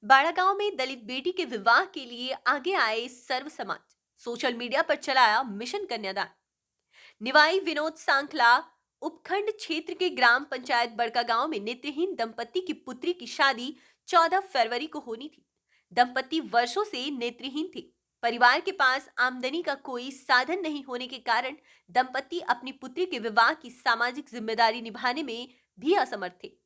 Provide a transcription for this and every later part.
बाड़ागांव में दलित बेटी के विवाह के लिए आगे आए सर्व समाज, सोशल मीडिया पर चलाया मिशन कन्यादान। निवाई विनोद सांखला उपखंड क्षेत्र के ग्राम पंचायत बड़का गांव में नेत्रहीन दंपति की पुत्री की शादी 14 फरवरी को होनी थी। दंपति वर्षों से नेत्रहीन थे। परिवार के पास आमदनी का कोई साधन नहीं होने के कारण दंपति अपनी पुत्री के विवाह की सामाजिक जिम्मेदारी निभाने में भी असमर्थ थे।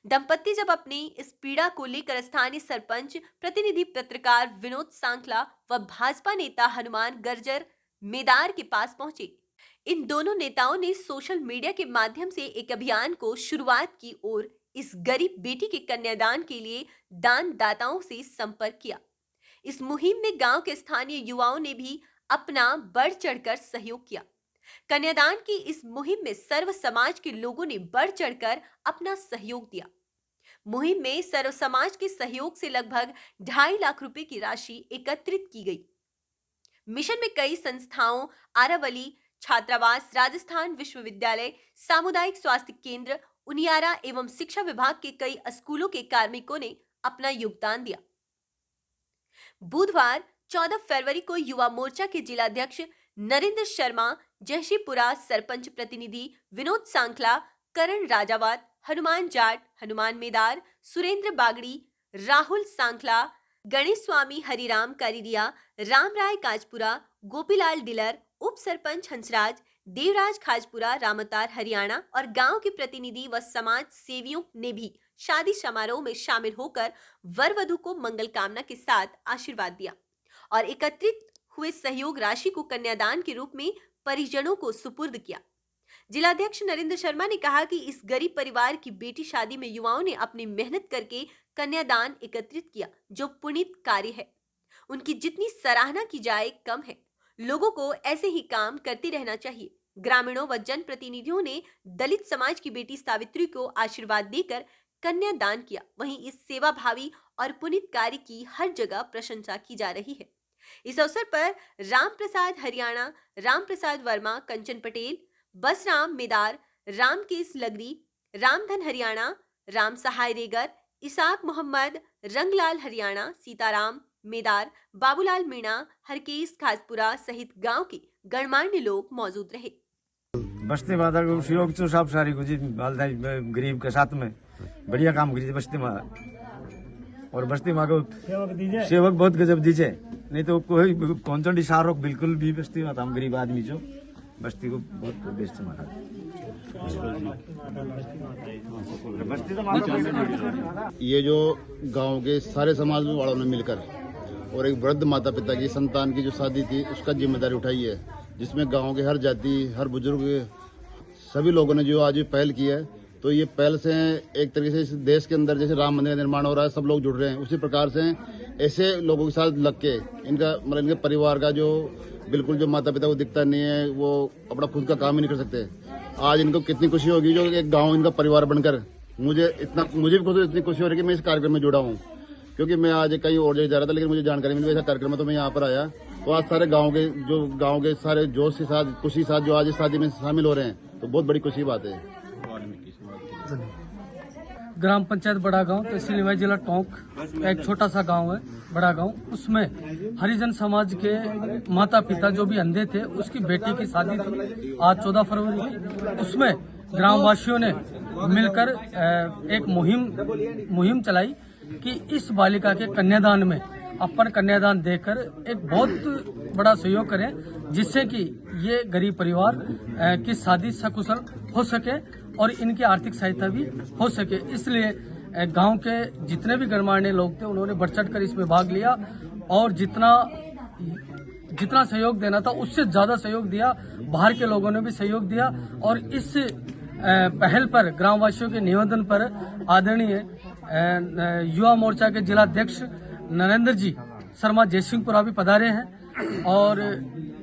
दंपति जब अपनी इस पीड़ा को लेकर स्थानीय सरपंच, प्रतिनिधि पत्रकार विनोद सांखला व भाजपा नेता हनुमान गर्जर मेदार के पास पहुंचे। इन दोनों नेताओं ने सोशल मीडिया के माध्यम से एक अभियान को शुरुआत की और इस गरीब बेटी के कन्यादान के लिए दानदाताओं से संपर्क किया। इस मुहिम में गांव के स्थानीय युवाओं ने भी अपना बढ़ चढ़कर सहयोग किया। कन्यादान की इस मुहिम में सर्व समाज के लोगों ने बढ़ चढ़कर अपना सहयोग दिया। मुहिम में सर्व समाज के सहयोग से लगभग 2.5 लाख रुपए की राशि एकत्रित की गई। मिशन में कई संस्थाओं, आरावली छात्रावास, राजस्थान विश्वविद्यालय, सामुदायिक स्वास्थ्य केंद्र, उनियारा एवं शिक्षा विभाग के कई स्कूलों के कार्मिकों ने अपना योगदान दिया। बुधवार 14 फरवरी को युवा मोर्चा के जिलाध्यक्ष नरेंद्र शर्मा, जयशीपुरा सरपंच प्रतिनिधि विनोद सांखला, करण राजावत, हनुमान जाट, हनुमान मेदार, सुरेंद्र बागड़ी, राहुल सांखला, गणेश स्वामी हरिराम कारिरिया, रामराय काजपुरा, गोपीलाल डिलर, उप सरपंच हंसराज, देवराज खाजपुरा, रामतार हरियाणा और गांव के प्रतिनिधि व समाज सेवियों ने भी शादी समारोह में शामिल होकर वर वधू को मंगल कामना के साथ आशीर्वाद दिया और एकत्रित हुए सहयोग राशि को कन्यादान के रूप में परिजनों को सुपुर्द किया। जिलाध्यक्ष नरेंद्र शर्मा ने कहा कि इस गरीब परिवार की बेटी शादी में युवाओं ने अपनी मेहनत करके कन्यादान एकत्रित किया, जो पुनीत कार्य है। उनकी जितनी सराहना की जाए कम है। लोगों को ऐसे ही काम करते रहना चाहिए। ग्रामीणों व जनप्रतिनिधियों ने दलित समाज की बेटी सावित्री को आशीर्वाद देकर कन्यादान किया। वहीं इस सेवाभावी और पुनीत कार्य की हर जगह प्रशंसा की जा रही है। इस अवसर पर राम प्रसाद हरियाणा, राम प्रसाद वर्मा, कंचन पटेल, बसराम मेदार, रामकेश लगरी, रामधन हरियाणा, राम सहाय रेगर, इसाक मोहम्मद, रंगलाल हरियाणा, सीताराम मेदार, बाबूलाल मीणा, हरकेश खाजपुरा सहित गांव के गणमान्य लोग मौजूद रहे। बस्ती माता को सहयोग तो सब सारी कुछ गरीब के साथ में बढ़िया काम करी बस्ती माँ, और बस्ती माँ को सेवक बहुत गजब दीजिए। नहीं तो कोई कौन सा इशारो बिल्कुल भी बस्ती माता, हम गरीब आदमी जो बस्ती को बहुत बेस्ट माता। ये जो गांव के सारे समाज वालों ने मिलकर और एक वृद्ध माता पिता की संतान की जो शादी थी उसका जिम्मेदारी उठाई है, जिसमें गांव के हर जाति, हर बुजुर्ग, सभी लोगों ने जो आज पहल की है। तो ये पहल से एक तरीके से इस देश के अंदर जैसे राम मंदिर निर्माण हो रहा है, सब लोग जुड़ रहे हैं, उसी प्रकार से ऐसे लोगों के साथ लग के इनका मतलब इनके परिवार का जो बिल्कुल जो माता पिता को दिखता नहीं है, वो अपना खुद का काम ही नहीं कर सकते। आज इनको कितनी खुशी होगी जो एक गाँव इनका परिवार बनकर, मुझे भी खुद इतनी खुशी हो रही है कि मैं इस कार्यक्रम में जुड़ा हूँ। क्योंकि मैं आज कहीं और जगह जा रहा था, लेकिन मुझे जानकारी मिली ऐसा कार्यक्रम है, तो मैं यहाँ पर आया। तो आज सारे गांव के सारे जोश के साथ, खुशी के साथ जो आज इस शादी में शामिल हो रहे हैं, तो बहुत बड़ी खुशी की बात है। ग्राम पंचायत बड़ा गांव, तहसील निवाई, जिला टोंक का एक छोटा सा गांव है बड़ा गांव। उसमें हरिजन समाज के माता पिता जो भी अंधे थे, उसकी बेटी की शादी थी आज 14 फरवरी की। उसमें ग्रामवासियों ने मिलकर एक मुहिम चलाई कि इस बालिका के कन्यादान में अपन कन्यादान देकर एक बहुत बड़ा सहयोग करें, जिससे कि ये गरीब परिवार की शादी सकुशल हो सके और इनकी आर्थिक सहायता भी हो सके। इसलिए गांव के जितने भी गणमान्य लोग थे, उन्होंने बढ़ चढ़कर इसमें भाग लिया और जितना सहयोग देना था उससे ज्यादा सहयोग दिया। बाहर के लोगों ने भी सहयोग दिया और इस पहल पर, ग्रामवासियों के निवेदन पर आदरणीय युवा मोर्चा के जिलाध्यक्ष नरेंद्र जी शर्मा जयसिंहपुरा भी पधारे हैं और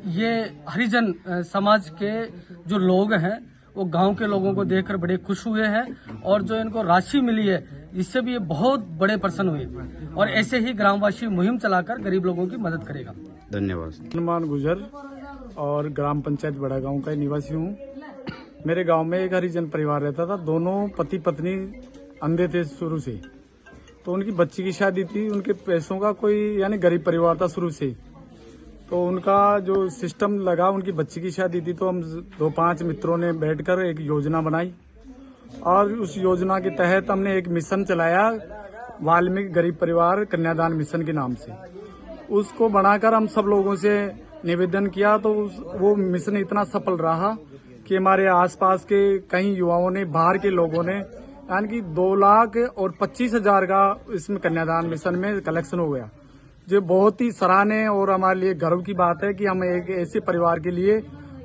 ये हरिजन समाज के जो लोग हैं वो गांव के लोगों को देखकर बड़े खुश हुए हैं और जो इनको राशि मिली है इससे भी ये बहुत बड़े प्रसन्न हुए और ऐसे ही ग्रामवासी मुहिम चलाकर गरीब लोगों की मदद करेगा। धन्यवाद। हनुमान गुजर और ग्राम पंचायत बड़ा गांव का निवासी हूँ। मेरे गांव में एक हरिजन परिवार रहता था। दोनों पति पत्नी अंधे थे शुरू से तो उनकी बच्ची की शादी थी। उनके पैसों का कोई यानी गरीब परिवार था शुरू से, तो उनका जो सिस्टम लगा, उनकी बच्ची की शादी थी, तो हम 2-5 मित्रों ने बैठकर एक योजना बनाई और उस योजना के तहत हमने एक मिशन चलाया, वाल्मीकि गरीब परिवार कन्यादान मिशन के नाम से। उसको बनाकर हम सब लोगों से निवेदन किया, तो वो मिशन इतना सफल रहा कि हमारे आसपास के कई युवाओं ने, बाहर के लोगों ने, यानी कि 2,25,000 का इसमें कन्यादान मिशन में कलेक्शन हो गया, जो बहुत ही सराहनीय और हमारे लिए गर्व की बात है कि हम एक ऐसे परिवार के लिए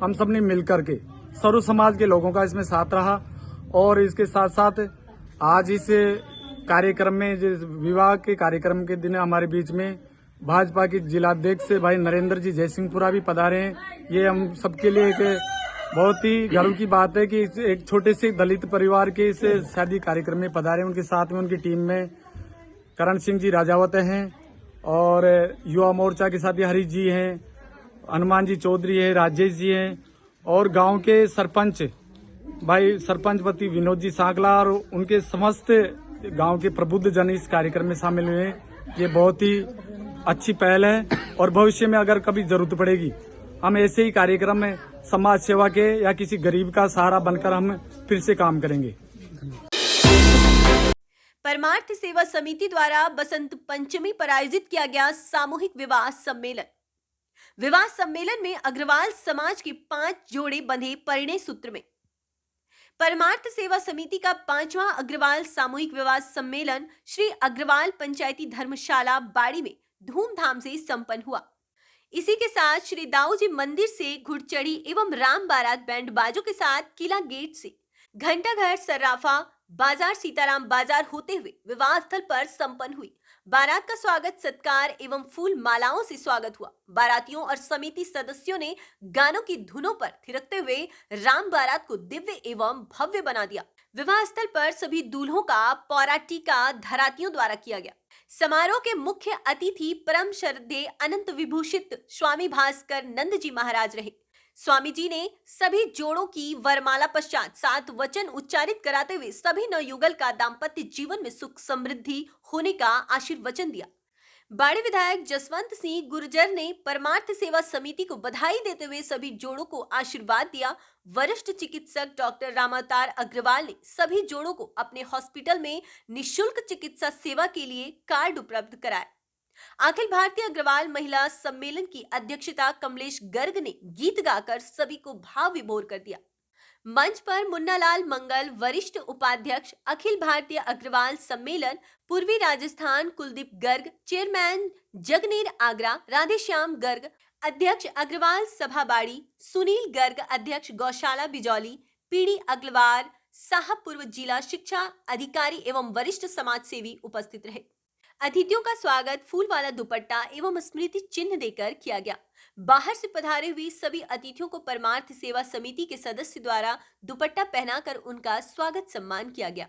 हम सब ने मिलकर के, सर्व समाज के लोगों का इसमें साथ रहा। और इसके साथ साथ आज इस कार्यक्रम में, जो विवाह के कार्यक्रम के दिन हमारे बीच में भाजपा के जिलाध्यक्ष भाई नरेंद्र जी जयसिंहपुरा भी पधारे हैं। ये हम सबके लिए एक बहुत ही गर्व की बात है कि एक छोटे से दलित परिवार के इस शादी कार्यक्रम में पधारे। उनके साथ में उनकी टीम में करण सिंह जी राजावत हैं और युवा मोर्चा के साथी हरीश जी हैं, हनुमान जी चौधरी है, राजेश जी हैं और गांव के सरपंच भाई सरपंचपति विनोद जी सांकला और उनके समस्त गांव के प्रबुद्ध जन इस कार्यक्रम में शामिल हुए हैं। ये बहुत ही अच्छी पहल है और भविष्य में अगर कभी जरूरत पड़ेगी, हम ऐसे ही कार्यक्रम में समाज सेवा के या किसी गरीब का सहारा बनकर हम फिर से काम करेंगे। परमार्थ सेवा समिति द्वारा बसंत पंचमी पर आयोजित किया गया सामूहिक विवाह सम्मेलन। विवाह सम्मेलन में अग्रवाल समाज के 5 जोड़े बंधे परिणय सूत्र में। परमार्थ सेवा समिति का 5वां अग्रवाल सामूहिक विवाह सम्मेलन श्री अग्रवाल पंचायती धर्मशाला बाड़ी में धूमधाम से संपन्न हुआ। इसी के साथ श्री दाऊ जी मंदिर से घुड़चड़ी एवं राम बारात बैंड बाजों के साथ किला गेट से घंटाघर, सर्राफा बाजार, सीताराम बाजार होते हुए विवाह स्थल पर संपन्न हुई। बारात का स्वागत सत्कार एवं फूल मालाओं से स्वागत हुआ। बारातियों और समिति सदस्यों ने गानों की धुनों पर थिरकते हुए राम बारात को दिव्य एवं भव्य बना दिया। विवाह स्थल पर सभी दूल्हों का पौरा टीका धरातियों द्वारा किया गया। समारोह के मुख्य अतिथि परम श्रद्धेय अनंत विभूषित स्वामी भास्कर नंद जी महाराज रहे। स्वामी जी ने सभी जोड़ों की वरमाला पश्चात 7 वचन उच्चारित कराते हुए सभी नवयुगल का दाम्पत्य जीवन में सुख समृद्धि होने का आशीर्वचन दिया। बाड़ी विधायक जसवंत सिंह गुर्जर ने परमार्थ सेवा समिति को बधाई देते हुए सभी जोड़ों को आशीर्वाद दिया। वरिष्ठ चिकित्सक डॉक्टर रामावतार अग्रवाल ने सभी जोड़ों को अपने हॉस्पिटल में निःशुल्क चिकित्सा सेवा के लिए कार्ड उपलब्ध कराए। अखिल भारतीय अग्रवाल महिला सम्मेलन की अध्यक्षता कमलेश गर्ग ने गीत गाकर सभी को भाव विभोर कर दिया। मंच पर मुन्नालाल मंगल, वरिष्ठ उपाध्यक्ष अखिल भारतीय अग्रवाल सम्मेलन पूर्वी राजस्थान कुलदीप गर्ग, चेयरमैन जगनेर आगरा राधेश्याम गर्ग, अध्यक्ष अग्रवाल सभा बाड़ी सुनील गर्ग, अध्यक्ष गौशाला बिजौली पीडी अग्रवाल साहब, पूर्व जिला शिक्षा अधिकारी एवं वरिष्ठ समाज सेवी उपस्थित रहे। अतिथियों का स्वागत फूल वाला दुपट्टा एवं स्मृति चिन्ह देकर किया गया। बाहर से पधारे हुए सभी अतिथियों को परमार्थ सेवा समिति के सदस्य द्वारा दुपट्टा पहनाकर उनका स्वागत सम्मान किया गया।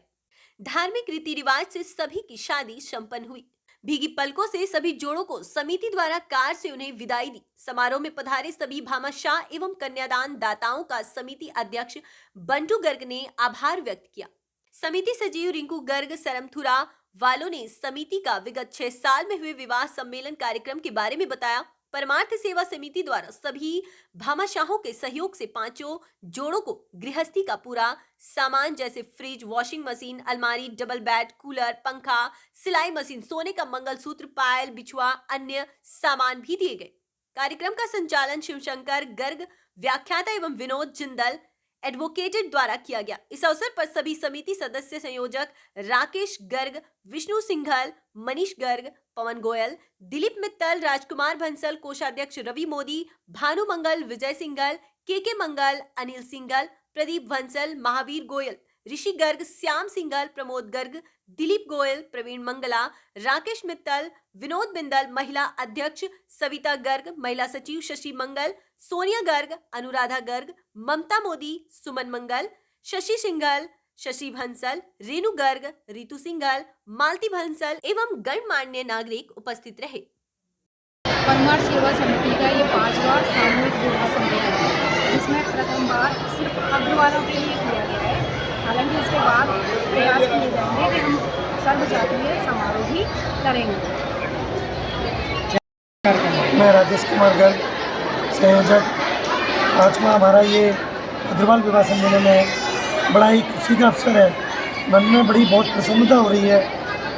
धार्मिक रीति रिवाज से सभी की शादी संपन्न हुई। भीगी पलकों से सभी जोड़ों को समिति द्वारा कार से उन्हें विदाई दी। समारोह में पधारे सभी भामाशाह एवं कन्यादान दाताओं का समिति अध्यक्ष बंटू गर्ग ने आभार व्यक्त किया। समिति सचिव रिंकू गर्ग सरमथुरा वालों ने समिति का विगत 6 साल में हुए विवाह सम्मेलन कार्यक्रम के बारे में बताया। परमार्थ सेवा समिति द्वारा सभी भामाशाहों के सहयोग से 5 जोड़ों को गृहस्थी का पूरा सामान जैसे फ्रिज, वॉशिंग मशीन, अलमारी, डबल बेड, कूलर, पंखा, सिलाई मशीन, सोने का मंगलसूत्र, पायल, बिछुआ, अन्य सामान भी दिए गए। कार्यक्रम का संचालन शिवशंकर गर्ग व्याख्याता एवं विनोद जिंदल एडवोकेटेड द्वारा किया गया। इस अवसर पर सभी समिति सदस्य संयोजक राकेश गर्ग, विष्णु सिंघल, मनीष गर्ग, पवन गोयल, दिलीप मित्तल, राजकुमार भंसल, कोषाध्यक्ष रवि मोदी, भानु मंगल, विजय सिंघल, के मंगल, अनिल सिंघल, प्रदीप भंसल, महावीर गोयल, ऋषि गर्ग, श्याम सिंघल, प्रमोद गर्ग, दिलीप गोयल, प्रवीण मंगला, राकेश मित्तल, विनोद बिंदल, महिला अध्यक्ष सविता गर्ग, महिला सचिव शशि मंगल, सोनिया गर्ग, अनुराधा गर्ग, ममता मोदी, सुमन मंगल, शशि सिंघल, शशि भंसल, रेणु गर्ग, रितु सिंघल, मालती भंसल एवं गणमान्य नागरिक उपस्थित रहे। परमार्थ सेवा समिति का ये 5वां सामूहिक विवाह सम्मेलन है, जिसमें प्रथम बार सिर्फ अग्रवालों के लिए किया गया है। हालांकि इसके बाद प्रयास किए जाएंगे कि हम सर्व जातीय समारोह भी करेंगे। मैं राजेश कुमार गर्ग, संयोजक। पाँचवा हमारा ये अग्रवाल विवाह सम्मेलन है। बड़ा ही खुशी का अवसर है। मन में बड़ी बहुत प्रसन्नता हो रही है।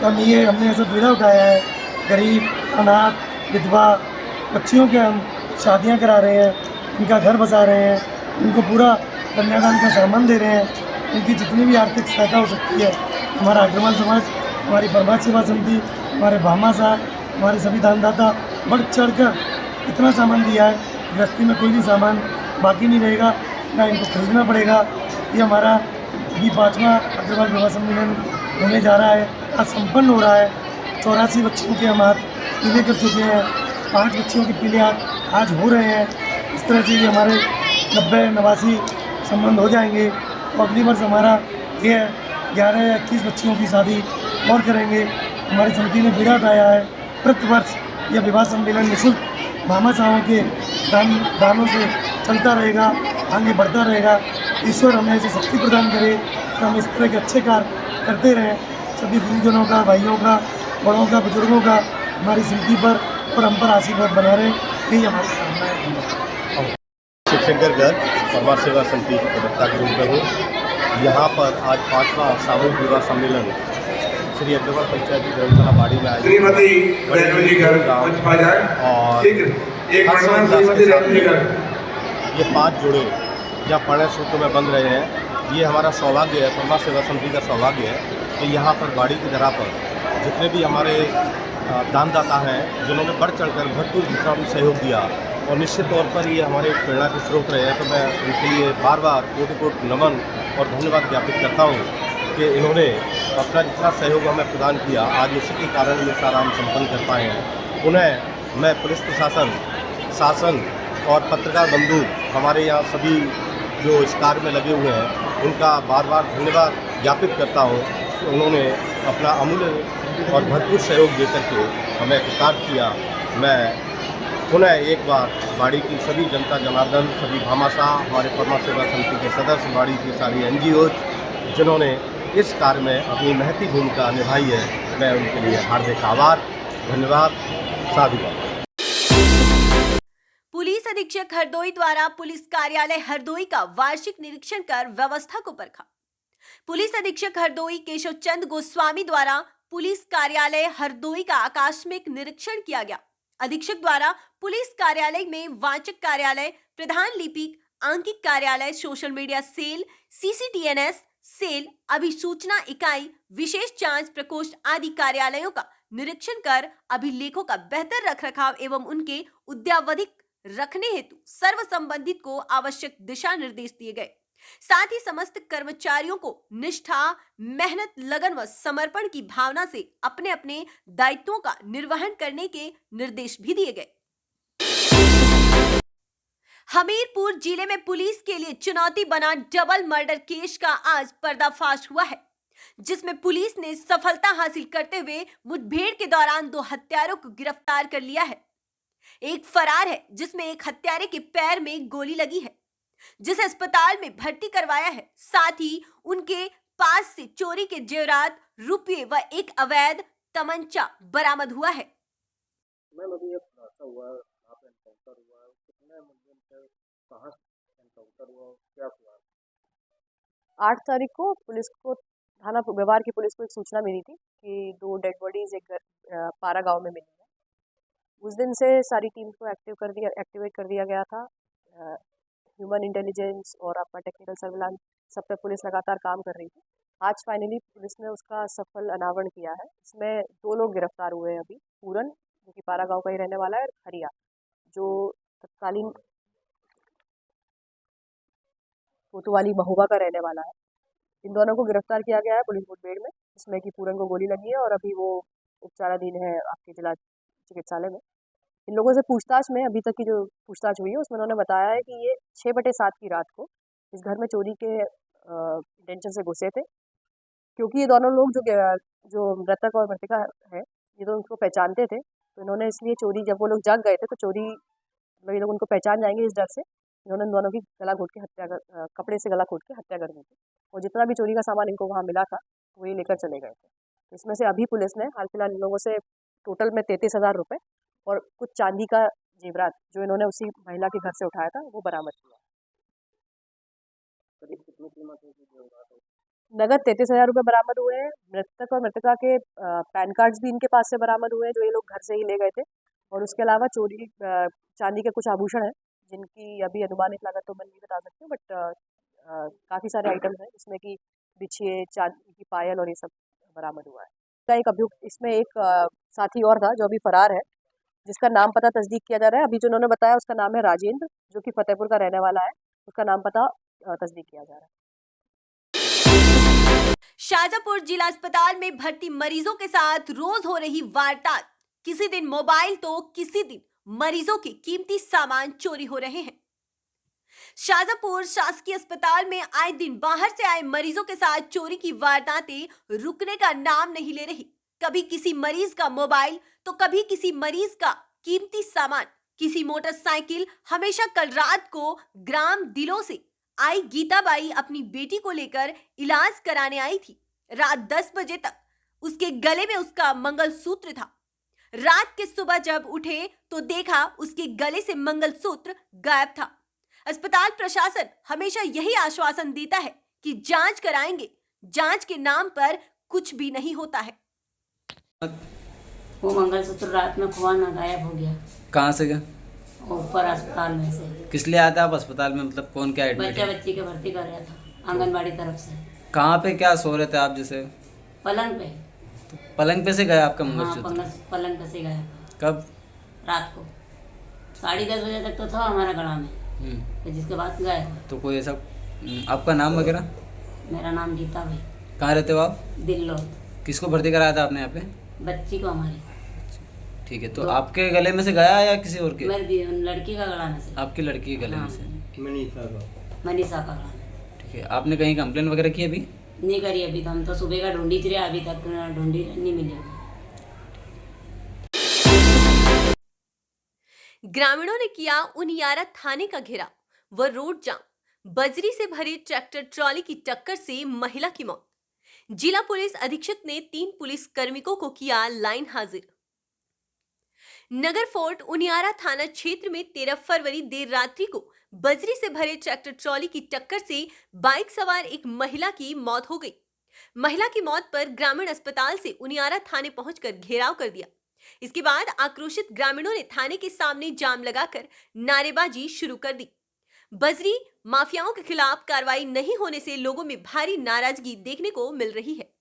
हमने ऐसा बीड़ा उठाया है, गरीब, अनाथ, विधवा बच्चियों के हम शादियां करा रहे हैं, इनका घर बसा रहे हैं, इनको पूरा कन्यादान का सामान दे रहे हैं। इनकी जितनी भी आर्थिक सहायता हो सकती है, हमारा अग्रवाल समाज, हमारी प्रभात सेवा समिति, हमारे भामा साहब, हमारे सभी दानदाता बढ़ चढ़ कर इतना सामान दिया है। गृहस्थी में कोई भी सामान बाकी नहीं रहेगा, ना इनको खरीदना पड़ेगा। ये हमारा अभी 5वां अग्रवाल विवाह सम्मेलन होने जा रहा है, आज संपन्न हो रहा है। 84 बच्चियों के हम हाथ पीले कर चुके हैं, 5 बच्चियों के पीले हाथ आज हो रहे हैं। इस तरह से ये हमारे 90-89 संबंध हो जाएंगे। और अगली वर्ष हमारा ये 11 या 21 बच्चियों की शादी और करेंगे। हमारी समिति ने बीड़ा उठाया है, प्रति वर्ष यह विवाह सम्मेलन निःशुल्क भामा साहों के दानों से चलता रहेगा, आगे बढ़ता रहेगा। ईश्वर हमें ऐसी शक्ति प्रदान करे कि हम इस तरह के अच्छे कार्य करते रहें। सभी गुरुजनों का, भाइयों का, बड़ों का, बुजुर्गों का हमारी समिति पर और हम पर आशीर्वाद बना रहे, यही हमारी कामना है। शिवशंकर गर्ग, परमार सेवा समिति के प्रवक्ता के रूप में हूँ। यहाँ पर आज 5वां सामूहिक विवाह सम्मेलन श्री अग्रवाल पंचायती धर्मशाला बाड़ी में आयोजित और ये 5 जोड़े जहाँ पढ़े सूत्र में बंध रहे हैं। ये हमारा सौभाग्य है, परमार सेवा समिति का सौभाग्य है कि यहाँ पर बाड़ी की धरा पर जितने भी हमारे दानदाता हैं, जिन्होंने बढ़ चढ़कर भरपूर जितना भी सहयोग दिया, और निश्चित तौर पर ये हमारे प्रेरणा के स्रोत रहे हैं। तो मैं उनके लिए बार बार कोटि-कोटि नमन और धन्यवाद ज्ञापित करता हूँ कि इन्होंने अपना जितना सहयोग हमें प्रदान किया, आज उसी के कारण ये सारा हम संपन्न कर पाए हैं। उन्हें मैं पुलिस प्रशासन, शासन और पत्रकार बंधु, हमारे यहाँ सभी जो इस कार्य में लगे हुए हैं, उनका बार बार धन्यवाद ज्ञापित करता हूँ कि उन्होंने अपना अमूल्य और भरपूर सहयोग देकर के हमें कृतार्थ किया। मैं पुनः एक बार बाड़ी की सभी जनता जनार्दन, सभी भामाशाह, हमारे परमार सेवा समिति के सदस्य, बाड़ी की सारी NGOs जिन्होंने इस कार्य में अपनी महती भूमिका निभाई है, मैं उनके लिए हार्दिक आभार, धन्यवाद, साधुवाद। पुलिस अधीक्षक हरदोई द्वारा पुलिस कार्यालय हरदोई का वार्षिक निरीक्षण कर व्यवस्था को परखा। पुलिस अधीक्षक हरदोई केशव चंद गोस्वामी द्वारा पुलिस कार्यालय हरदोई का आकस्मिक निरीक्षण किया गया। अधीक्षक द्वारा पुलिस कार्यालय में वाचक कार्यालय, प्रधान लिपिक, अंकित कार्यालय, social media cell, CCTNS cell, अभिसूचना इकाई, विशेष जांच प्रकोष्ठ आदि कार्यालयों का निरीक्षण कर अभिलेखों का बेहतर रखरखाव एवं उनके उद्यावधिक रखने हेतु सर्व संबंधित को आवश्यक दिशा निर्देश दिए गए। साथ ही समस्त कर्मचारियों को निष्ठा, मेहनत, लगन व समर्पण की भावना से अपने अपने दायित्वों का निर्वहन करने के निर्देश भी दिए गए। हमीरपुर जिले में पुलिस के लिए चुनौती बना डबल मर्डर केस का आज पर्दाफाश हुआ है, जिसमें पुलिस ने सफलता हासिल करते हुए मुठभेड़ के दौरान 2 हत्यारों को गिरफ्तार कर लिया है। एक फरार है, जिसमें एक हत्यारे के पैर में गोली लगी है, जिसे अस्पताल में भर्ती करवाया है। साथ ही उनके पास से चोरी के जेवरात, रुपये व एक अवैध तमंचा बरामद हुआ है। मैम अभी ये खुलासा हुआ, कहाँ पे एनकाउंटर हुआ, कितने मुलजिम थे, कहाँ एनकाउंटर हुआ, क्या हुआ? 8 तारीख को पुलिस को, थाना व्यवहार की पुलिस को एक सूचना मिली थी कि 2 डेड बॉडीज एक पारा गांव में मिली है। उस दिन से सारी टीम्स को एक्टिवेट कर दिया गया था। ह्यूमन इंटेलिजेंस और आपका टेक्निकल सर्विलांस सब पे पुलिस लगातार काम कर रही थी। आज फाइनली पुलिस ने उसका सफल अनावरण किया है। इसमें 2 लोग गिरफ्तार हुए हैं अभी। पूरन, जो कि पारा गांव का ही रहने वाला है, और हरिया, जो तत्कालीन कोतवाली महुआ का रहने वाला है। इन दोनों को गिरफ्तार किया गया है पुलिस मुठभेड़ में, जिसमें कि पूरन को गोली लगी है और अभी वो उपचाराधीन है आपके जिला चिकित्सालय में। इन लोगों से पूछताछ में, अभी तक की जो पूछताछ हुई है उसमें उन्होंने बताया है कि ये 6/7 की रात को इस घर में चोरी के इंटेंशन से घुसे थे, क्योंकि ये दोनों लोग जो मृतक और मृतिका है, ये तो उनको पहचानते थे। तो इन्होंने इसलिए चोरी, जब वो लोग जाग गए थे तो चोरी, ये लोग उनको पहचान जाएंगे इस डर से इन्होंने इन दोनों की गला घोट के कपड़े से गला घोट के हत्या कर दी थी। और जितना भी चोरी का सामान इनको वहाँ मिला था वो ये लेकर चले गए थे। तो इसमें से अभी पुलिस ने हाल फिलहाल इन लोगों से टोटल में 33,000 रुपये और कुछ चांदी का जेवरात जो इन्होंने उसी महिला के घर से उठाया था वो बरामद किया। करीब कितनी कीमत होगी जेवरात? नगद 33,000 रुपये बरामद हुए हैं। मृतक और मृतका के पैन कार्ड्स भी इनके पास से बरामद हुए हैं जो ये लोग घर से ही ले गए थे, और उसके अलावा चोरी चांदी के कुछ आभूषण हैं जिनकी अभी अनुमानित लागत तो मैं नहीं बता सकती हूँ, बट काफ़ी सारे आइटम्स हैं जिसमें कि बिछिए, चांदी की पायल और ये सब बरामद हुआ है। का एक अभियुक्त इसमें एक साथी और था जो अभी फरार है, जिसका नाम पता तस्दीक किया जा रहा है। अभी जो उन्होंने बताया उसका नाम है राजेंद्र, जो कि फतेहपुर का रहने वाला है। उसका नाम पता तस्दीक किया जा रहा है। शाजापुर जिला अस्पताल में भर्ती मरीजों के साथ रोज हो रही वारदात। किसी दिन मोबाइल तो किसी दिन मरीजों के कीमती सामान चोरी हो रहे हैं। शाजापुर शासकीय अस्पताल में आए दिन बाहर से आए मरीजों के साथ चोरी की वारदातें रुकने का नाम नहीं ले रही। कभी किसी मरीज का मोबाइल तो कभी किसी मरीज का कीमती सामान, किसी मोटरसाइकिल। हमेशा कल रात को ग्राम दिलों से आई गीताबाई अपनी बेटी को लेकर इलाज कराने आई थी। रात 10 बजे तक उसके गले में उसका मंगलसूत्र था। रात के सुबह जब उठे तो देखा उसके गले से मंगलसूत्र गायब था। अस्पताल प्रशासन हमेशा यही आश्वासन देता है कि जांच कराएंगे, जांच के नाम पर कुछ भी नहीं होता है। वो मंगलसूत्र रात में खुआ ना गायब हो गया। कहाँ से गया? ऊपर अस्पताल में से। किस लिए आया था आप अस्पताल में? मतलब कौन क्या एडमिट है? बच्ची के भर्ती कर रहा था आंगनबाड़ी तरफ से। कहाँ पे क्या सो रहे थे आप? जैसे पलंग पे। तो पलंग पे से गया आपका हाँ, मंगलसूत्र? पलंग पे से गया। कब? रात को 10:30 बजे तक तो था हमारा गला में, तो जिसके बाद गए। तो कोई ऐसा आपका नाम वगैरह? मेरा नाम गीता भाई। कहाँ रहते हो आप? दिल्लो। किसको भर्ती कराया था आपने यहाँ पे? बच्ची को हमारी। ठीक है, तो आपके गले में से गया या किसी और के? मेरी लड़की का गला में से। आपकी लड़की के गले में से? मनीषा का गला। ठीक है, आपने कहीं कंप्लेन वगैरह की अभी? नहीं करी अभी, तो हम तो सुबह का ढूंढी रहे, अभी तक ढूंढी नहीं मिली। ग्रामीणों ने किया उनियारा थाने का घेराव व रोड जाम। बजरी से भरी ट्रैक्टर ट्रॉली की टक्कर से महिला की मौत। जिला पुलिस अधीक्षक ने 3 पुलिस कार्मिकों को किया लाइन हाजिर। नगर फोर्ट उनियारा थाना क्षेत्र में 13 फरवरी देर रात्रि को बजरी से भरे ट्रैक्टर ट्रॉली की टक्कर से बाइक सवार एक महिला की मौत हो गई। महिला की मौत पर ग्रामीण अस्पताल से उनियारा थाने पहुंचकर घेराव कर दिया। इसके बाद आक्रोशित ग्रामीणों ने थाने के सामने जाम लगाकर नारेबाजी शुरू कर दी। बजरी माफियाओं के खिलाफ कार्रवाई नहीं होने से लोगों में भारी नाराजगी देखने को मिल रही है।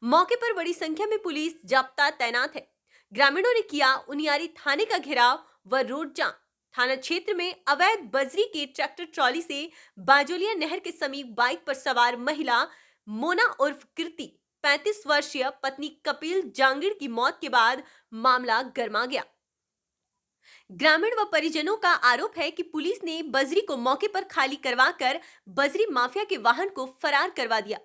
मौके पर बड़ी संख्या में पुलिस जाब्ता तैनात है। ग्रामीणों ने किया उनियारी थाने का घेराव व रोड जाम। थाना क्षेत्र में अवैध बजरी के ट्रैक्टर ट्रॉली से बाजोलिया नहर के समीप बाइक पर सवार महिला मोना उर्फ कीर्ति 35 वर्षीय पत्नी कपिल जांगिड़ की मौत के बाद मामला गर्मा गया। ग्रामीण व परिजनों का आरोप है कि पुलिस ने बजरी को मौके पर खाली करवाकर बजरी माफिया के वाहन को फरार करवा दिया।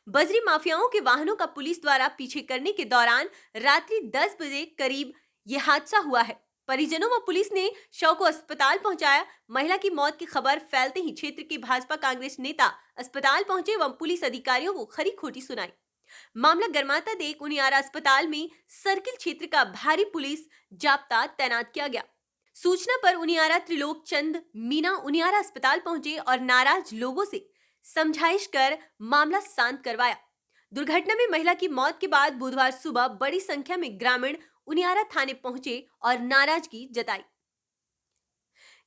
बजरी माफियाओं के वाहनों का पुलिस द्वारा पीछे करने के दौरान रात्रि 10 बजे करीब यह हादसा हुआ है। परिजनों व पुलिस ने शव को अस्पताल पहुंचाया। महिला की मौत की खबर फैलते ही क्षेत्र के भाजपा कांग्रेस नेता अस्पताल पहुंचे व पुलिस अधिकारियों को खरी खोटी सुनाई। मामला गर्माता देख उनियारा अस्पताल में सर्किल क्षेत्र का भारी पुलिस जाब्ता तैनात किया गया। सूचना पर उनियारा त्रिलोक चंद मीना उनियारा अस्पताल पहुंचे और नाराज लोगों से समझाइश कर मामला शांत करवाया। दुर्घटना में महिला की मौत के बाद बुधवार सुबह बड़ी संख्या में ग्रामीण उनियारा थाने पहुंचे और नाराजगी जताई।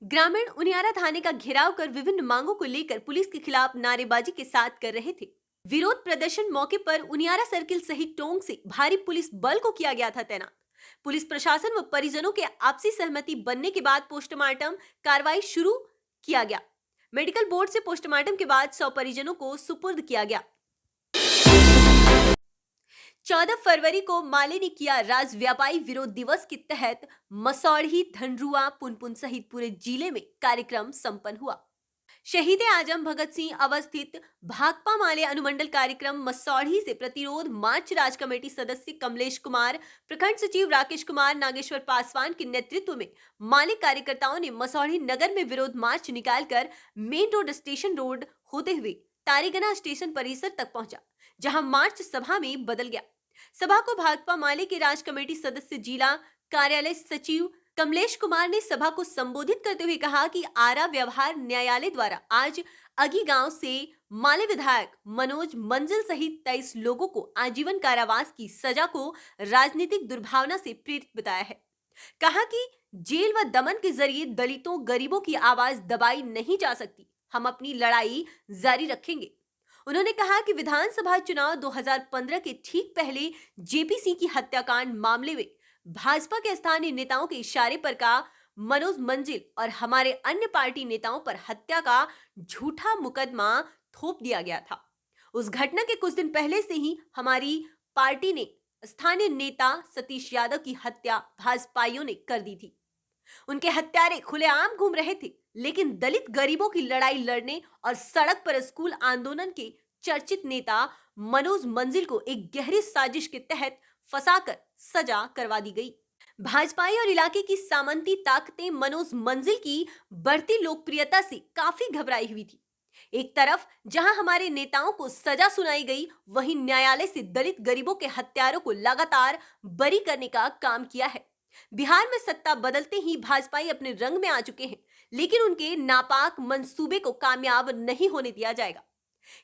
ग्रामीण उनियारा थाने का घेराव कर विभिन्न मांगों को लेकर पुलिस के खिलाफ नारेबाजी के साथ कर रहे थे। विरोध प्रदर्शन मौके पर उनियारा सर्किल सहित टोंक से भारी पुलिस बल को किया गया था तैनात। पुलिस प्रशासन व परिजनों के आपसी सहमति बनने के बाद पोस्टमार्टम कार्रवाई शुरू किया गया। मेडिकल बोर्ड से पोस्टमार्टम के बाद 100 परिजनों को सुपुर्द किया गया। 14 फरवरी को माले ने किया राज्य व्यापारी विरोध दिवस के तहत मसौढ़ी, धनरुआ, पुनपुन सहित पूरे जिले में कार्यक्रम संपन्न हुआ। शहीद आजम भगत सिंह अवस्थित भाकपा माले अनुमंडल कार्यक्रम मसौढ़ी से प्रतिरोध मार्च राज कमेटी सदस्य कमलेश कुमार, प्रखंड सचिव राकेश कुमार, नागेश्वर पासवान के नेतृत्व में माले कार्यकर्ताओं ने मसौढ़ी नगर में विरोध मार्च निकालकर मेन रोड स्टेशन रोड होते हुए तारीगना स्टेशन परिसर तक पहुंचा, जहां मार्च सभा में बदल गया। सभा को भाकपा माले के राज्य कमेटी सदस्य जिला कार्यालय सचिव कमलेश कुमार ने सभा को संबोधित करते हुए कहा कि आरा व्यवहार न्यायालय द्वारा आज अगी गांव से माले विधायक मनोज मंजिल सहित 23 लोगों को आजीवन कारावास की सजा को राजनीतिक दुर्भावना से प्रेरित बताया है। कहा कि जेल व दमन के जरिए दलितों गरीबों की आवाज दबाई नहीं जा सकती, हम अपनी लड़ाई जारी रखेंगे। उन्होंने कहा कि विधानसभा चुनाव 2015 के ठीक पहले जेपीसी की हत्याकांड मामले में भाजपा के स्थानीय नेताओं के इशारे पर का मनोज मंजिल और हमारे अन्य पार्टी नेताओं पर हत्या का झूठा मुकदमा थोप दिया गया था। उस घटना के कुछ दिन पहले से ही हमारी पार्टी ने स्थानीय नेता सतीश यादव की हत्या भाजपाइयों ने कर दी थी। उनके हत्यारे खुलेआम घूम रहे थे, लेकिन दलित गरीबों की लड़ाई लड़ने और सड़क पर स्कूल आंदोलन के चर्चित नेता मनोज मंजिल को एक गहरी साजिश के तहत फंसाकर सजा करवा दी गई। भाजपाई और इलाके की सामंती ताकतें मनोज मंजिल की बढ़ती लोकप्रियता से काफी घबराई हुई थी। एक तरफ जहां हमारे नेताओं को सजा सुनाई गई, वहीं न्यायालय से दलित गरीबों के हत्यारों को लगातार बरी करने का काम किया है। बिहार में सत्ता बदलते ही भाजपाई अपने रंग में आ चुके हैं, लेकिन उनके नापाक मंसूबे को कामयाब नहीं होने दिया जाएगा।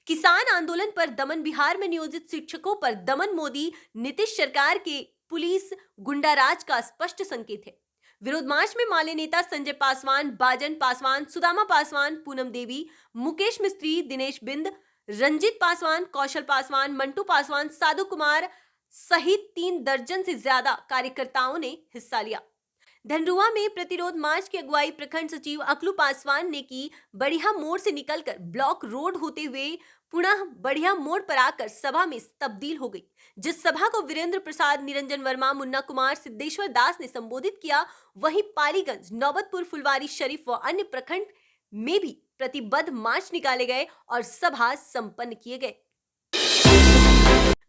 किसान आंदोलन पर दमन, बिहार में नियोजित शिक्षकों पर दमन मोदी नीतीश सरकार के पुलिस गुंडाराज का स्पष्ट संकेत है। विरोध मार्च में माले नेता संजय पासवान, बाजन पासवान, सुदामा पासवान, पूनम देवी, मुकेश मिस्त्री, दिनेश बिंद, रंजित पासवान, कौशल पासवान, मंटू पासवान, साधु कुमार सहित 3 दर्जन से ज्यादा कार्यकर्ताओं ने हिस्सा लिया। धनरुआ में प्रतिरोध मार्च की अगुवाई प्रखंड सचिव अकलू पासवान ने की। बढ़िया मोड़ से निकलकर ब्लॉक रोड होते हुए पुनः बढ़िया मोड़ पर आकर सभा में तब्दील हो गई। जिस सभा को वीरेंद्र प्रसाद, निरंजन वर्मा, मुन्ना कुमार, सिद्धेश्वर दास ने संबोधित किया, वहीं पालीगंज, नौबतपुर, फुलवारी शरीफ व अन्य प्रखंड में भी प्रतिबद्ध मार्च निकाले गए और सभा संपन्न किए गए।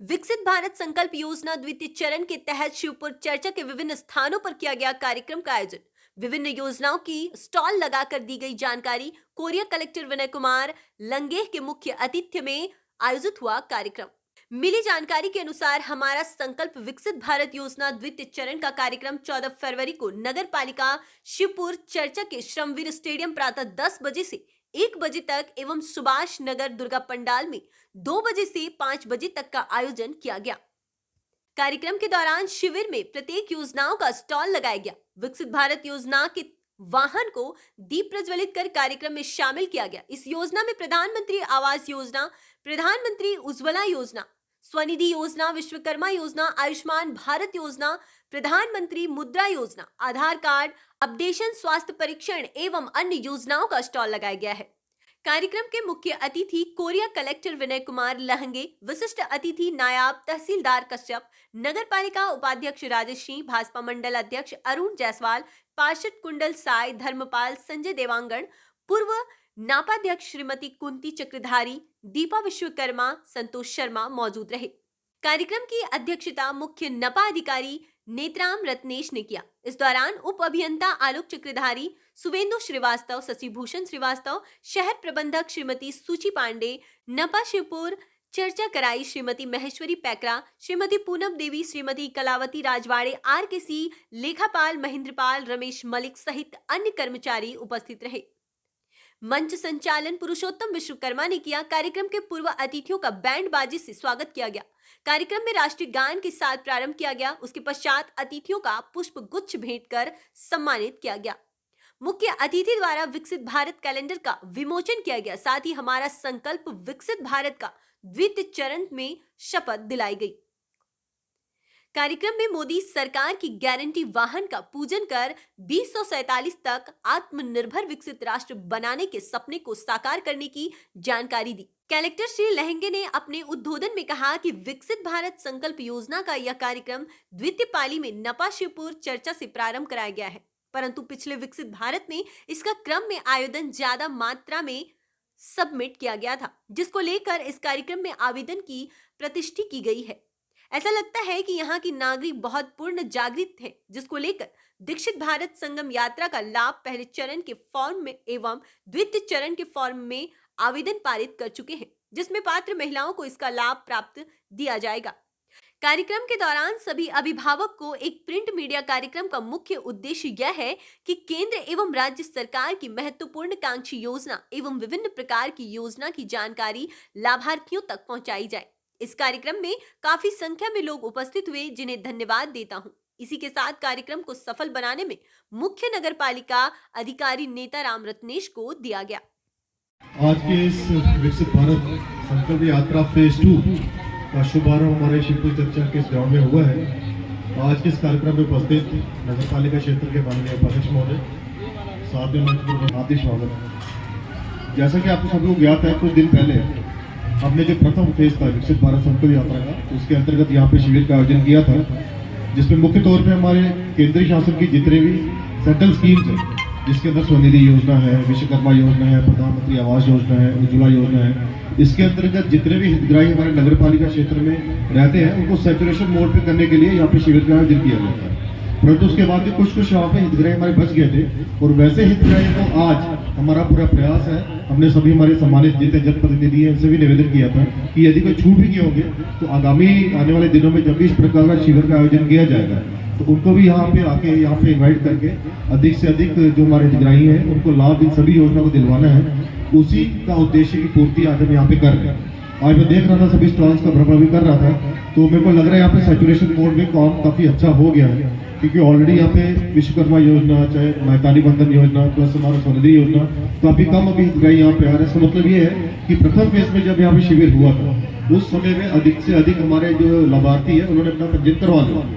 विकसित भारत संकल्प योजना द्वितीय चरण के तहत शिवपुर चर्चा के विभिन्न स्थानों पर किया गया कार्यक्रम का आयोजन। विभिन्न योजनाओं की स्टॉल लगाकर दी गई जानकारी। कोरिया कलेक्टर विनय कुमार लंगेह के मुख्य आतिथ्य में आयोजित हुआ कार्यक्रम। मिली जानकारी के अनुसार हमारा संकल्प विकसित भारत योजना द्वितीय चरण का कार्यक्रम 14 फरवरी को नगर पालिका शिवपुर चर्चा के श्रमवीर स्टेडियम प्रातः 10 बजे से 1 बजे तक एवं सुभाष नगर दुर्गा पंडाल में 2 बजे से 5 बजे तक का आयोजन किया गया। कार्यक्रम के दौरान शिविर में प्रत्येक योजनाओं का स्टॉल लगाया गया। विकसित भारत योजना के वाहन को दीप प्रज्वलित कर कार्यक्रम में शामिल किया गया। इस योजना में प्रधानमंत्री आवास योजना, प्रधानमंत्री उज्ज्वला योजना, स्वनिधि योजना, विश्वकर्मा योजना, आयुष्मान भारत योजना, प्रधानमंत्री मुद्रा योजना, आधार कार्ड अपडेशन, स्वास्थ्य परीक्षण एवं अन्य योजनाओं का स्टॉल लगाया गया है। कार्यक्रम के मुख्य अतिथि कोरिया कलेक्टर विनय कुमार लहंगे, विशिष्ट अतिथि नायब तहसीलदार कश्यप, नगर पालिका उपाध्यक्ष राजेश सिंह, भाजपा मंडल अध्यक्ष अरुण जायसवाल, पार्षद कुंडल साय, धर्मपाल, संजय देवांगन, पूर्व नापाध्यक्ष श्रीमती कुंती चक्रधारी, दीपा विश्वकर्मा, संतोष शर्मा मौजूद रहे। कार्यक्रम की अध्यक्षता मुख्य नपा अधिकारी नेत्राम रत्नेश ने किया। इस दौरान उप अभियंता आलोक चक्रधारी, सुवेंदु श्रीवास्तव, शशिभूषण श्रीवास्तव, शहर प्रबंधक श्रीमती सूची पांडे, नपा शिवपुर चर्चा कराई श्रीमती महेश्वरी पैकरा, श्रीमती पूनम देवी, श्रीमती कलावती राजवाड़े, आरकेसी लेखापाल महेंद्रपाल, रमेश मलिक सहित अन्य कर्मचारी उपस्थित रहे। मंच संचालन पुरुषोत्तम विश्वकर्मा ने किया। कार्यक्रम के पूर्व अतिथियों का बैंड बाजी से स्वागत किया गया। कार्यक्रम में राष्ट्रीय गान के साथ प्रारंभ किया गया। उसके पश्चात अतिथियों का पुष्प गुच्छ भेंट कर सम्मानित किया गया। मुख्य अतिथि द्वारा विकसित भारत कैलेंडर का विमोचन किया गया। साथ ही हमारा संकल्प विकसित भारत का द्वितीय चरण में शपथ दिलाई गई। कार्यक्रम में मोदी सरकार की गारंटी वाहन का पूजन कर 2047 तक आत्मनिर्भर विकसित राष्ट्र बनाने के सपने को साकार करने की जानकारी दी। कलेक्टर श्री लहंगे ने अपने उद्बोधन में कहा कि विकसित भारत संकल्प योजना का यह कार्यक्रम द्वितीय पाली में नपा शिवपुर चर्चा से प्रारंभ कराया गया है, परंतु पिछले विकसित भारत में इसका क्रम में आयोजन ज्यादा मात्रा में सबमिट किया गया था, जिसको लेकर इस कार्यक्रम में आवेदन की प्रतिष्ठा की गई है। ऐसा लगता है कि यहाँ की नागरिक बहुत पूर्ण जागृत है, जिसको लेकर दीक्षित भारत संगम यात्रा का लाभ पहले चरण के फॉर्म में एवं द्वितीय चरण के फॉर्म में आवेदन पारित कर चुके हैं, जिसमें पात्र महिलाओं को इसका लाभ प्राप्त दिया जाएगा। कार्यक्रम के दौरान सभी अभिभावक को एक प्रिंट मीडिया कार्यक्रम का मुख्य उद्देश्य यह है कि केंद्र एवं राज्य सरकार की महत्वपूर्ण कांक्षी योजना एवं विभिन्न प्रकार की योजना की जानकारी लाभार्थियों तक पहुंचाई जाए। इस कार्यक्रम में काफी संख्या में लोग उपस्थित हुए, जिन्हें धन्यवाद देता हूं। इसी के साथ कार्यक्रम को सफल बनाने में मुख्य नगर पालिका अधिकारी नेता राम रत्नेश को दिया गया। आज के इस विकसित भारत संकल्प यात्रा फेज 2 का शुभारंभ हमारे शिवपुर चर्चा के इस ग्राउंड में हुआ है। आज के इस कार्यक्रम में उपस्थित नगर पालिका क्षेत्र के माननीय उपाध्यक्ष महोदय, साथ में मंच पर हार्दिक स्वागत। जैसा कि आपको सभी को ज्ञात है, कुछ दिन पहले हमने जो प्रथम फेज था विकसित भारत संकल्प यात्रा का, उसके अंतर्गत यहाँ पे शिविर का आयोजन किया था, जिसमें मुख्य तौर पे हमारे केंद्रीय शासन की जितने भी सेंट्रल स्कीम्स हैं, जिसके अंदर स्वनिधि योजना है, विश्वकर्मा योजना है, प्रधानमंत्री आवास योजना है, उज्ज्वला योजना है, इसके अंतर्गत जितने भी हितग्राही हमारे नगर पालिका क्षेत्र में रहते हैं उनको सैचुरेशन मोड पे करने के लिए यहाँ पे शिविर का आयोजन किया गया था। परंतु उसके बाद भी कुछ यहाँ पे हितग्राही हमारे बच गए थे, और वैसे हितग्राही को आज हमारा पूरा प्रयास है, हमने सभी हमारे सम्मानित जितने जनप्रतिनिधि हैं उनसे भी निवेदन किया था कि यदि कोई छूट भी किए होंगे तो आगामी आने वाले दिनों में जब भी इस प्रकार का शिविर का आयोजन किया जाएगा तो उनको भी यहाँ पे आके यहाँ पे इन्वाइट करके अधिक से अधिक जो हमारे हितग्राही हैं उनको लाभ इन सभी योजना को दिलवाना है। उसी का उद्देश्य की पूर्ति आज हम यहाँ पे कर रहे हैं। आज मैं देख रहा था सभी स्टॉल्स का भ्रमण भी कर रहा था, तो मेरे को लग रहा है यहाँ पे सैचुरेशन मोड में काम काफी अच्छा हो गया है, क्योंकि ऑलरेडी यहाँ पे विश्वकर्मा योजना, चाहे मैतानी बंधन योजना, प्लस हमारा स्वनिधि योजना, काफी कम अभी हितग्राही यहाँ पे आ रहे हैं। इसका मतलब ये है कि प्रथम फेज में जब यहाँ पे शिविर हुआ था उस समय में अधिक से अधिक हमारे जो लाभार्थी है उन्होंने अपना पंजीयन करवा लिया।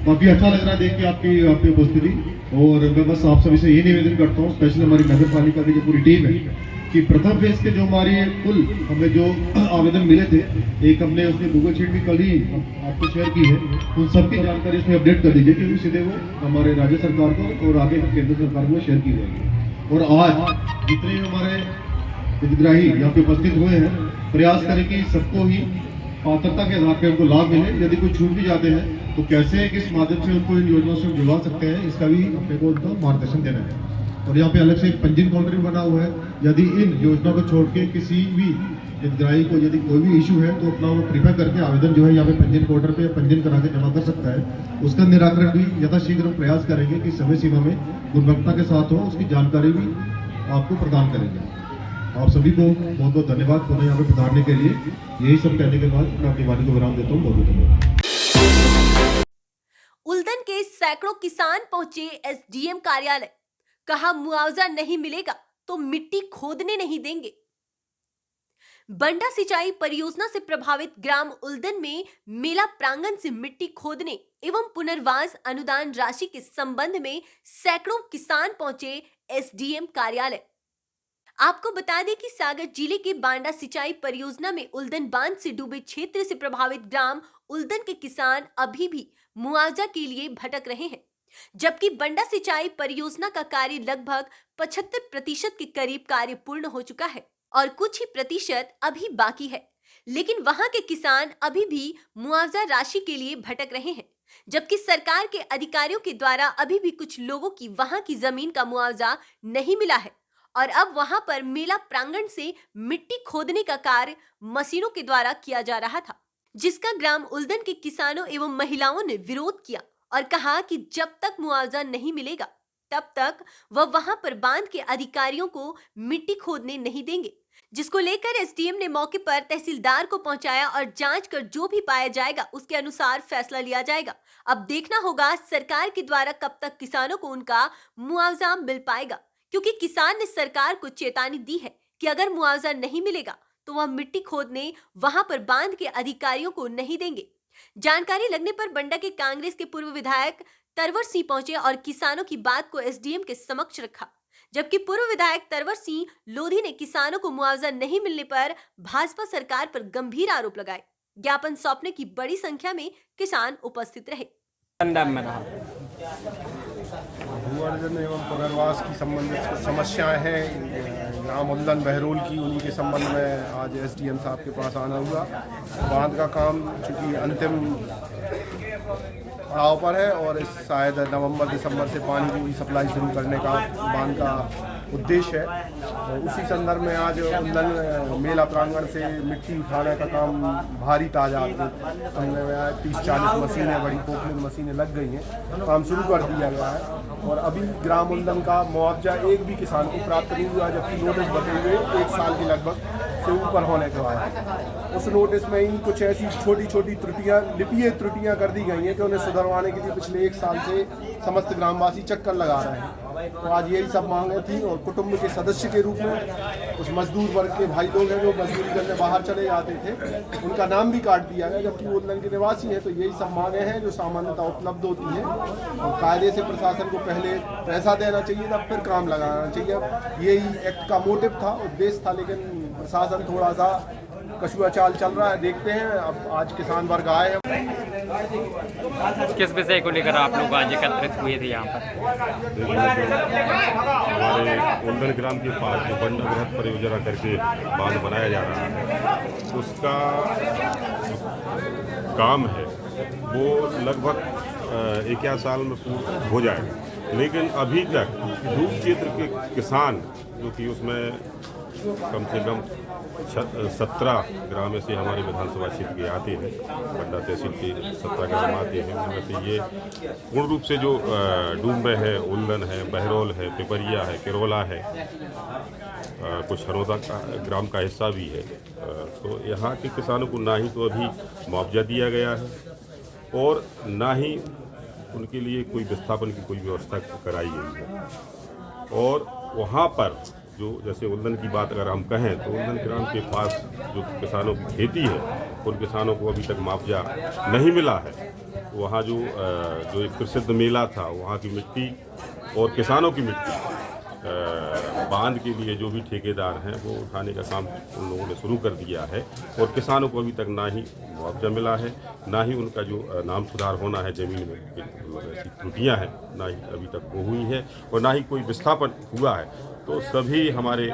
काफी अच्छा लग रहा है देख के आपकी उपस्थिति, और मैं बस आप सभी से ये निवेदन करता हूँ, स्पेशली हमारी नगर पालिका की जो पूरी टीम है, कि प्रथम फेज के जो हमारे कुल हमें जो आवेदन मिले थे, एक हमने उसमें गूगल शीट भी कल ही आपको शेयर की है, उन सबकी जानकारी इसमें अपडेट कर दीजिए, क्योंकि सीधे वो हमारे राज्य सरकार को और आगे केंद्र सरकार को शेयर की जाएगी। और आज जितने हमारे हितग्राही यहाँ पे उपस्थित हुए हैं, प्रयास करें कि सबको ही पात्रता के आधार पर उनको लाभ मिले। यदि कोई छूट भी जाते हैं तो कैसे किस माध्यम से उनको इन योजनाओं से जुड़वा सकते हैं, इसका भी अपने को उनको मार्गदर्शन देना है। और यहाँ पे अलग से एक पंजीयन काउंटर भी बना हुआ है, यदि इन योजनाओं को छोड़ के किसी भी हितग्राही को यदि कोई भी इशू है तो अपना वो कृपया करके आवेदन जो है यहाँ पे पंजीयन काउंटर पे पंजीयन करा के जमा कर सकता है। उसका निराकरण भी यथाशीघ्र हम प्रयास करेंगे कि समय सीमा में गुणवत्ता के साथ हो, उसकी जानकारी भी आपको प्रदान करेंगे। आप सभी को बहुत बहुत धन्यवाद पुनः यहाँ पे पधारने के लिए। यही सब कहने के बाद मैं अपनी वाणी को विराम देता हूँ। बहुत बहुत धन्यवाद। उल्दन के सैकड़ों किसान पहुंचे एसडीएम कार्यालय, कहा मुआवजा नहीं मिलेगा तो मिट्टी खोदने नहीं देंगे। बंडा सिंचाई परियोजना से प्रभावित ग्राम उल्दन में मेला प्रांगण से मिट्टी खोदने एवं पुनर्वास अनुदान राशि के संबंध में सैकड़ों किसान पहुंचे एसडीएम कार्यालय। आपको बता दें कि सागर जिले के बांडा सिंचाई परियोजना में उल्दन बांध से डूबे क्षेत्र से प्रभावित ग्राम उल्दन के किसान अभी भी मुआवजा के लिए भटक रहे हैं, जबकि बंडा सिंचाई परियोजना का कार्य लगभग 75% के करीब कार्य पूर्ण हो चुका है और कुछ ही प्रतिशत अभी बाकी है। लेकिन वहां के किसान अभी भी मुआवजा राशि के लिए भटक रहे हैं, जबकि सरकार के अधिकारियों के द्वारा अभी भी कुछ लोगों की वहां की जमीन का मुआवजा नहीं मिला है और अब वहां पर मेला प्रांगण से मिट्टी खोदने का कार्य मशीनों के द्वारा किया जा रहा था, जिसका ग्राम उल्दन के किसानों एवं महिलाओं ने विरोध किया और कहा कि जब तक मुआवजा नहीं मिलेगा तब तक वह वहां पर बांध के अधिकारियों को मिट्टी खोदने नहीं देंगे, जिसको लेकर एसडीएम ने मौके पर तहसीलदार को पहुंचाया और जांच कर जो भी पाया जाएगा उसके अनुसार फैसला लिया जाएगा। अब देखना होगा सरकार के द्वारा कब तक किसानों को उनका मुआवजा मिल पाएगा, क्योंकि किसान ने सरकार को चेतावनी दी है कि अगर मुआवजा नहीं मिलेगा तो वह मिट्टी खोदने वहां पर बांध के अधिकारियों को नहीं देंगे। जानकारी लगने पर बंडा के कांग्रेस के पूर्व विधायक तरवर सिंह पहुंचे और किसानों की बात को एसडीएम के समक्ष रखा, जबकि पूर्व विधायक तरवर सिंह लोधी ने किसानों को मुआवजा नहीं मिलने पर भाजपा सरकार पर गंभीर आरोप लगाए। ज्ञापन सौंपने की बड़ी संख्या में किसान उपस्थित रहे। भू अर्जन एवं पुनर्वास की संबंधित समस्याएं हैं ग्राम उल्दन बहरोल की, उन्हीं के संबंध में आज एसडीएम साहब के पास आना हुआ। बांध का काम चूँकि अंतिम पड़ाव पर है और इस शायद नवंबर दिसंबर से पानी की सप्लाई शुरू करने का बांध का उद्देश्य है। तो उसी संदर्भ में आज उल्लन मेला प्रांगण से मिट्टी उठाने का काम भारी तादाद में 30-40 मशीनें, बड़ी पोखलिंग मशीनें लग गई हैं, काम शुरू कर दिया गया है। और अभी ग्राम उल्लन का मुआवजा एक भी किसान को प्राप्त नहीं हुआ, जबकि नोटिस बदले हुए 1 साल के लगभग से ऊपर होने के बाद उस नोटिस में ही कुछ ऐसी छोटी छोटी त्रुटियां, लिपीय त्रुटियां कर दी गई हैं कि उन्हें सुधरवाने के लिए पिछले 1 साल से समस्त ग्रामवासी चक्कर लगा रहे हैं। तो आज यही सब मांगे थी और कुटुंब के सदस्य के रूप में कुछ मजदूर वर्ग के भाई लोग हैं जो मजदूरी करने बाहर चले जाते थे, उनका नाम भी काट दिया गया, जबकि वो उल्लन के निवासी हैं। तो यही सब मांगे हैं जो सामान्यतः उपलब्ध होती हैं और कायदे से प्रशासन को पहले पैसा देना चाहिए था, फिर काम लगाना चाहिए। यही एक्ट का मोटिव था, उद्देश्य था, लेकिन प्रशासन थोड़ा सा कछुआ चाल चल रहा है। देखते हैं, अब आज किसान वर्ग आए हैं। किस विषय को लेकर आप लोग आज एकत्रित हुए थे यहाँ पर? हमारे उल्लन ग्राम के पास जो बंडा बृहद परियोजना करके बांध बनाया जा रहा है, उसका काम है वो लगभग 1 साल में पूरा हो जाएगा, लेकिन अभी तक डूब क्षेत्र के किसान जो कि उसमें कम से कम 17 ग्राम ऐसे हमारे विधानसभा क्षेत्र के आते हैं, बंडा तहसील के 17 ग्राम आते हैं। उनमें से ये पूर्ण रूप से जो डूब में है, उल्लन है, बहरौल है, पिपरिया है, किरोला है, कुछ हरौदा का ग्राम का हिस्सा भी है। तो यहाँ के किसानों को ना ही तो अभी मुआवजा दिया गया है और ना ही उनके लिए कोई विस्थापन की कोई व्यवस्था कराई गई है। और वहाँ पर जो जैसे उल्लन की बात अगर हम कहें तो उल्लन ग्राम के पास जो किसानों की खेती है, उन किसानों को अभी तक मुआवजा नहीं मिला है। वहाँ जो एक प्रसिद्ध मेला था, वहाँ की मिट्टी और किसानों की मिट्टी बांध के लिए जो भी ठेकेदार हैं वो उठाने का काम उन लोगों ने शुरू कर दिया है और किसानों को अभी तक ना ही मुआवजा मिला है, ना ही उनका जो नाम सुधार होना है ज़मीन में, ऐसी त्रुटियाँ हैं ना ही अभी तक वो हुई है और ना ही कोई विस्थापन हुआ है। तो सभी हमारे